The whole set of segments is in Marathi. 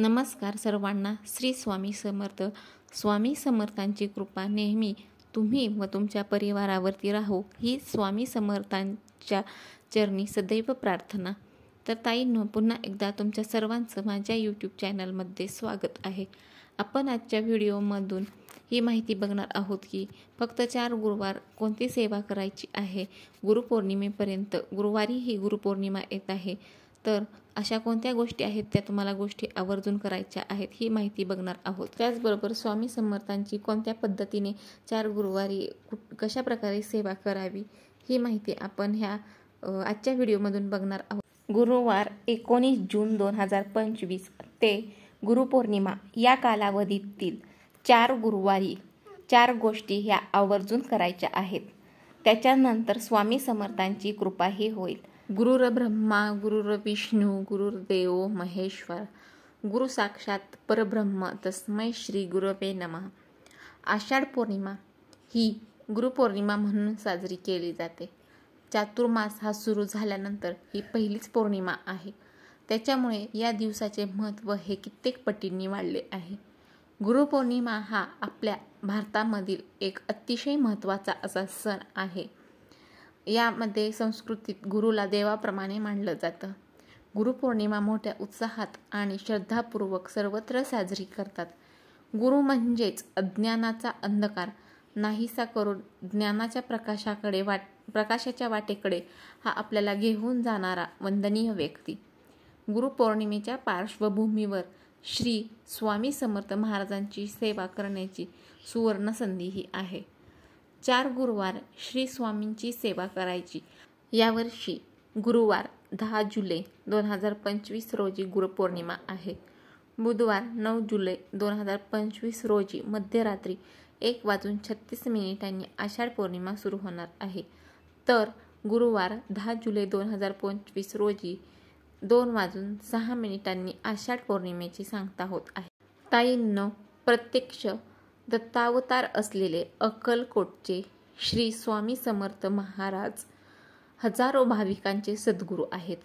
नमस्कार सर्वांना. श्री स्वामी समर्थ. स्वामी समर्थांची कृपा नेहमी तुम्ही व तुमच्या परिवारावरती राहो ही स्वामी समर्थांच्या चरणी सदैव प्रार्थना. तर ताईंनो, पुन्हा एकदा तुमच्या सर्वांचं माझ्या यूट्यूब चॅनलमध्ये स्वागत आहे. आपण आजच्या व्हिडिओमधून ही माहिती बघणार आहोत की फक्त 4 गुरुवार कोणती सेवा करायची आहे. गुरुपौर्णिमेपर्यंत, गुरुवारी ही गुरुपौर्णिमा येत आहे, तर अशा कोणत्या गोष्टी आहेत त्या तुम्हाला गोष्टी आवर्जून करायच्या आहेत ही माहिती बघणार आहोत. त्याचबरोबर स्वामी समर्थांची कोणत्या पद्धतीने 4 गुरुवारी कशा प्रकारे सेवा करावी ही माहिती आपण ह्या आजच्या व्हिडिओमधून बघणार आहोत. गुरुवार 19 जून 2025 ते गुरुपौर्णिमा या कालावधीतील 4 गुरुवारी 4 गोष्टी ह्या आवर्जून करायच्या आहेत. त्याच्यानंतर स्वामी समर्थांची कृपा ही होईल. गुरुर ब्रह्मा गुरुर विष्णू गुरुर्देव महेश्वर गुरु साक्षात परब्रह्म तस्मै श्री गुरवे नमः. आषाढ पौर्णिमा ही गुरुपौर्णिमा म्हणून साजरी केली जाते. चातुर्मास हा सुरू झाल्यानंतर ही पहिलीच पौर्णिमा आहे. त्याच्यामुळे या दिवसाचे महत्त्व हे कित्येक पटींनी वाढले आहे. गुरुपौर्णिमा हा आपल्या भारतामधील एक अतिशय महत्त्वाचा असा सण आहे. यामध्ये संस्कृतीत गुरुला देवाप्रमाणे मानलं जातं. गुरुपौर्णिमा मोठ्या उत्साहात आणि श्रद्धापूर्वक सर्वत्र साजरी करतात. गुरु म्हणजेच अज्ञानाचा अंधकार नाहीसा करून ज्ञानाच्या प्रकाशाच्या वाटेकडे हा आपल्याला घेऊन जाणारा वंदनीय व्यक्ती. गुरुपौर्णिमेच्या पार्श्वभूमीवर श्री स्वामी समर्थ महाराजांची सेवा करण्याची सुवर्ण संधी ही आहे. 4 गुरुवार श्री स्वामींची सेवा करायची. यावर्षी गुरुवार 10 जुलै 2025 रोजी गुरुपौर्णिमा आहे. बुधवार 9 जुलै 2025 रोजी मध्यरात्री 1:36 आषाढ पौर्णिमा सुरू होणार आहे. तर गुरुवार 10 जुलै 2025 रोजी 2:06 आषाढ पौर्णिमेची सांगता होत आहे. ताईंनो, प्रत्यक्ष दत्तावतार असलेले अक्कलकोटचे श्री स्वामी समर्थ महाराज हजारो भाविकांचे सद्गुरू आहेत.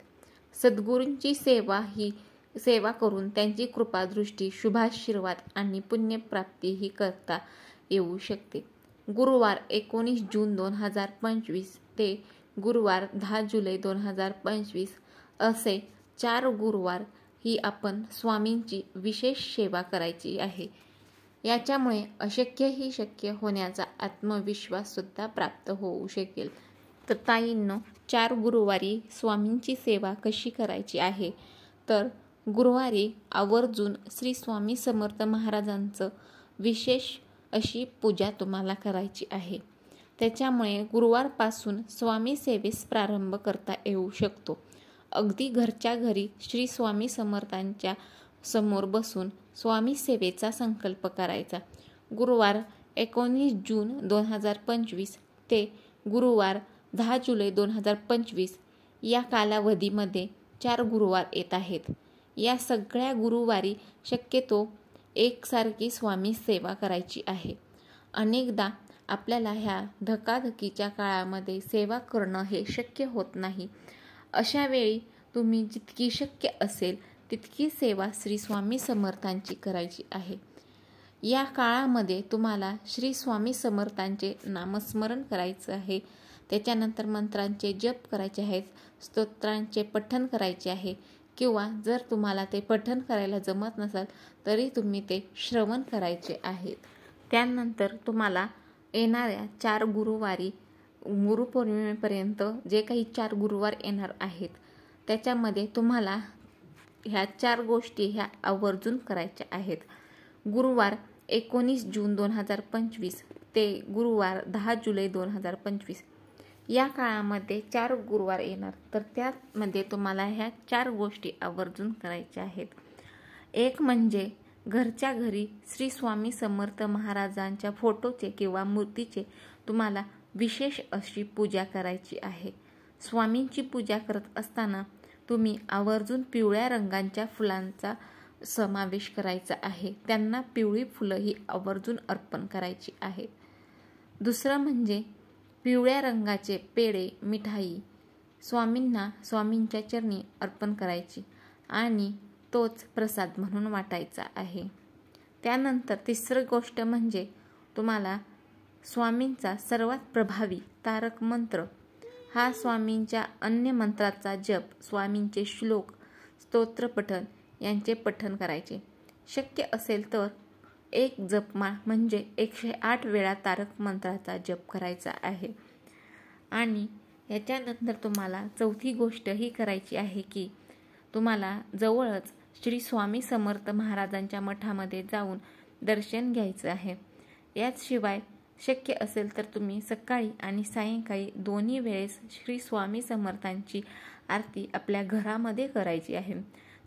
सद्गुरूंची सेवा करून त्यांची कृपादृष्टी, शुभाशीर्वाद आणि पुण्यप्राप्ती ही करता येऊ शकते. गुरुवार 19 जून 2025 ते गुरुवार 10 जुलै 2025 असे 4 गुरुवार ही आपण स्वामींची विशेष सेवा करायची आहे. याच्यामुळे अशक्यही शक्य होण्याचा आत्मविश्वास सुद्धा प्राप्त होऊ शकेल. तर ताईंनो, 4 गुरुवारी स्वामींची सेवा कशी करायची आहे, तर गुरुवारी आवर्जून श्री स्वामी समर्थ महाराजांचं विशेष अशी पूजा तुम्हाला करायची आहे. त्याच्यामुळे गुरुवारपासून स्वामी सेवेस प्रारंभ करता येऊ शकतो. अगदी घरच्या घरी श्री स्वामी समर्थांच्या समोर बसून स्वामी सेवेचा संकल्प करायचा. गुरुवार 19 जून 2025 ते गुरुवार 10 जुलै 2025 या कालावधीमध्ये 4 गुरुवार येत आहेत. या सगळ्या गुरुवारी शक्यतो एकसारखी स्वामी सेवा करायची आहे. अनेकदा आपल्याला ह्या धकाधकीच्या काळामध्ये सेवा करणं हे शक्य होत नाही. अशा वेळी तुम्ही जितकी शक्य असेल तितकी सेवा श्री स्वामी समर्थांची करायची आहे. या काळामध्ये तुम्हाला श्री स्वामी समर्थांचे नामस्मरण करायचं आहे. त्याच्यानंतर मंत्रांचे जप करायचे आहेत, स्तोत्रांचे पठण करायचे आहे, किंवा जर तुम्हाला ते पठण करायला जमत नसेल तरी तुम्ही ते श्रवण करायचे आहेत. त्यानंतर तुम्हाला येणाऱ्या 4 गुरुवारी गुरुपौर्णिमेपर्यंत जे काही 4 गुरुवार येणार आहेत त्याच्यामध्ये तुम्हाला ह्या 4 गोष्टी ह्या आवर्जून करायच्या आहेत. गुरुवार 19 जून 2025 ते गुरुवार 10 जुलै 2025 या काळामध्ये 4 गुरुवार येणार, तर त्यामध्ये तुम्हाला ह्या 4 गोष्टी आवर्जून करायच्या आहेत. एक म्हणजे घरच्या घरी श्री स्वामी समर्थ महाराजांच्या फोटोचे किंवा मूर्तीचे तुम्हाला विशेष अशी पूजा करायची आहे. स्वामींची पूजा करत असताना तुम्ही आवर्जून पिवळ्या रंगाच्या फुलांचा समावेश करायचा आहे. त्यांना पिवळी फुलं ही आवर्जून अर्पण करायची आहेत. दुसरं म्हणजे पिवळ्या रंगाचे पेढे, मिठाई स्वामींच्या चरणी अर्पण करायची आणि तोच प्रसाद म्हणून वाटायचा आहे. त्यानंतर तिसरी गोष्ट म्हणजे तुम्हाला स्वामींचा सर्वात प्रभावी तारक मंत्र हा स्वामींच्या अन्य मंत्राचा जप, स्वामींचे श्लोक, स्तोत्रपठण यांचे पठण करायचे. शक्य असेल तर एक जपमाळ म्हणजे 108 वेळा तारक मंत्राचा जप करायचा आहे. आणि याच्यानंतर तुम्हाला चौथी गोष्ट ही करायची आहे की तुम्हाला जवळच श्री स्वामी समर्थ महाराजांच्या मठामध्ये जाऊन दर्शन घ्यायचं आहे. याचशिवाय शक्य असेल तर तुम्ही सकाळी आणि सायंकाळी दोन्ही वेळेस श्री स्वामी समर्थांची आरती आपल्या घरामध्ये करायची आहे.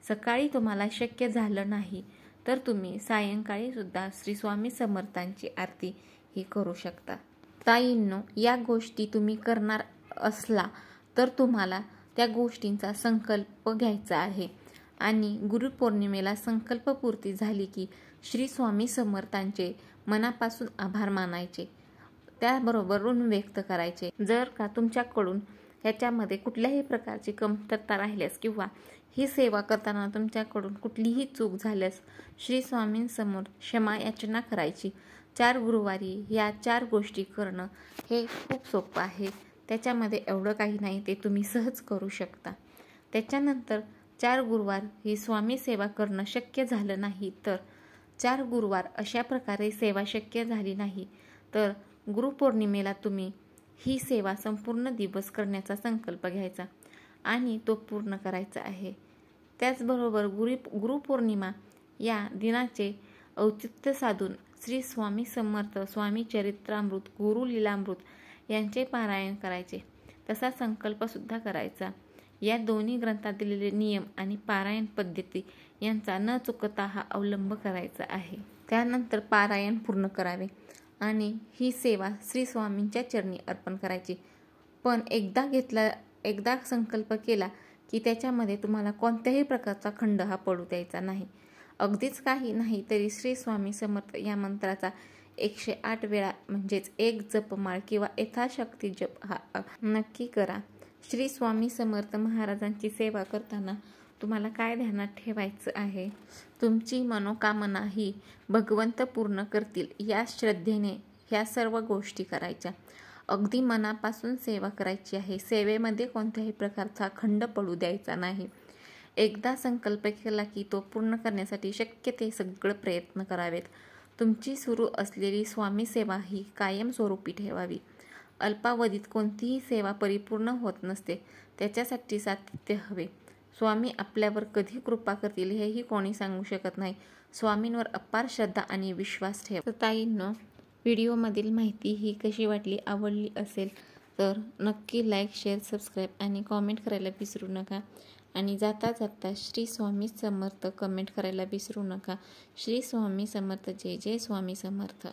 सकाळी तुम्हाला शक्य झालं नाही तर तुम्ही सायंकाळी सुद्धा श्री स्वामी समर्थांची आरती ही करू शकता. ताईंनो, या गोष्टी तुम्ही करणार असला तर तुम्हाला त्या गोष्टींचा संकल्प घ्यायचा आहे आणि गुरुपौर्णिमेला संकल्पपूर्ती झाली की श्री स्वामी समर्थांचे मनापासून आभार मानायचे, त्याबरोबर ऋण व्यक्त करायचे. जर का तुमच्याकडून ह्याच्यामध्ये कुठल्याही प्रकारची कमतरता राहिल्यास किंवा ही सेवा करताना तुमच्याकडून कुठलीही चूक झाल्यास श्री स्वामींसमोर क्षमा याचना करायची. 4 गुरुवारी या 4 गोष्टी करणं हे खूप सोपं आहे. त्याच्यामध्ये एवढं काही नाही, ते तुम्ही सहज करू शकता. त्याच्यानंतर 4 गुरुवार ही स्वामी सेवा करणं शक्य झालं नाही तर 4 गुरुवार अशा प्रकारे सेवा शक्य झाली नाही तर गुरुपौर्णिमेला तुम्ही ही सेवा संपूर्ण दिवस करण्याचा संकल्प घ्यायचा आणि तो पूर्ण करायचा आहे. त्याचबरोबर गुरुपौर्णिमा या दिनाचे औचित्य साधून श्री स्वामी समर्थ, स्वामी चरित्रामृत, गुरु लीलामृत यांचे पारायण करायचे. तसा संकल्पसुद्धा करायचा. या दोन्ही ग्रंथात दिलेले नियम आणि पारायण पद्धती यांचा न चुकता हा अवलंब करायचा आहे. त्यानंतर पारायण पूर्ण करावे आणि ही सेवा श्री स्वामींच्या चरणी अर्पण करायची. पण एकदा संकल्प केला की त्याच्यामध्ये तुम्हाला कोणत्याही प्रकारचा खंड हा पडू द्यायचा नाही. अगदीच काही नाही तरी श्री स्वामी समर्थ या मंत्राचा 108 वेळा म्हणजेच एक जपमाळ किंवा यथाशक्ती जप हा नक्की करा. श्री स्वामी समर्थ महाराजांची सेवा करताना तुम्हाला काय ध्यानात ठेवायचं आहे? तुमची मनोकामना ही भगवंत पूर्ण करतील या श्रद्धेने ह्या सर्व गोष्टी करायच्या. अगदी मनापासून सेवा करायची आहे. सेवेमध्ये कोणत्याही प्रकारचा खंड पडू द्यायचा नाही. एकदा संकल्प केला की तो पूर्ण करण्यासाठी शक्य ते सगळे प्रयत्न करावेत. तुमची सुरू असलेली स्वामी सेवा ही कायमस्वरूपी ठेवावी. अल्पावधीत कोणतीही सेवा परिपूर्ण होत नसते, त्याच्यासाठी सातत्य हवे. स्वामी आपल्यावर कधी कृपा करतील हेही कोणी सांगू शकत नाही. स्वामींवर अपार श्रद्धा आणि विश्वास ठेवा. ताईंनो, व्हिडिओमधील माहिती ही कशी वाटली? आवडली असेल तर नक्की लाईक, शेअर, सबस्क्राईब आणि कॉमेंट करायला विसरू नका. आणि जाता जाता श्री स्वामी समर्थ कमेंट करायला विसरू नका. श्री स्वामी समर्थ. जय जय स्वामी समर्थ.